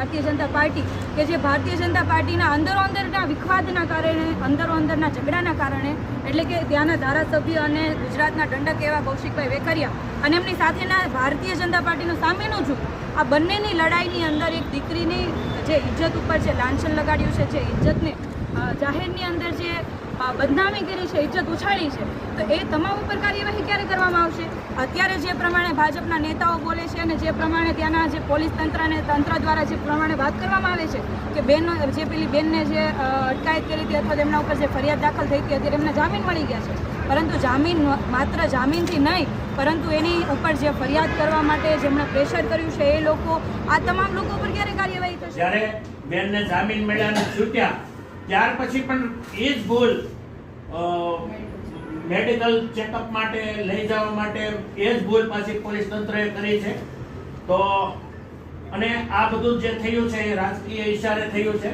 Bharatiya Janata party કે જે ભારતીય જનતા પાર્ટીના અંદરોઅંદરના વિખવાદના કારણે અંદરોઅંદરના ઝઘડાના કારણે એટલે કે ત્યાંના ધારાસભ્ય અને ગુજરાતના દંડક એવા કૌશિકભાઈ વેકરિયા અને એમની સાથેના ભારતીય જનતા પાર્ટીનું સામેનું જૂથ આ બંનેની લડાઈની અંદર એક દીકરીની જે ઇજ્જત ઉપર જે લાંછન લગાડ્યું છે, જે ઇજ્જતને જાહેરની અંદર જે બદનામી કરી છે, ઇજ્જત ઉછાળી છે, તો એ તમામ ઉપર કાર્યવાહી ક્યારે કરવામાં આવશે? અત્યારે જે પ્રમાણે ભાજપના નેતાઓ બોલે છે અને જે પ્રમાણે ત્યાંના જે પોલીસ તંત્ર દ્વારા જે પ્રમાણે વાત કરવામાં આવે છે કે બેનનો જે પેલી બેનને જે અટકાયત કરી હતી અથવા તેમના ઉપર જે ફરિયાદ દાખલ થઈ હતી અત્યારે એમને જામીન મળી ગયા છે, પરંતુ જામીન માત્ર જામીનથી નહીં પરંતુ એની ઉપર જે ફરિયાદ કરવા માટે જેમણે પ્રેશર કર્યું છે એ લોકો, આ તમામ લોકો ઉપર ક્યારે કાર્યવાહી થશે? જ્યારે બેનને જામીન મળ્યા અને છૂટ્યા ત્યાર પછી પણ એ જ ભૂલ મેડિકલ ચેકઅપ માટે લઈ જવા માટે એ જ ભૂલ પાછી પોલીસ તંત્રએ કરી છે. તો અને આ બધું જે થયું છે એ રાજકીય ઈશારે થયું છે.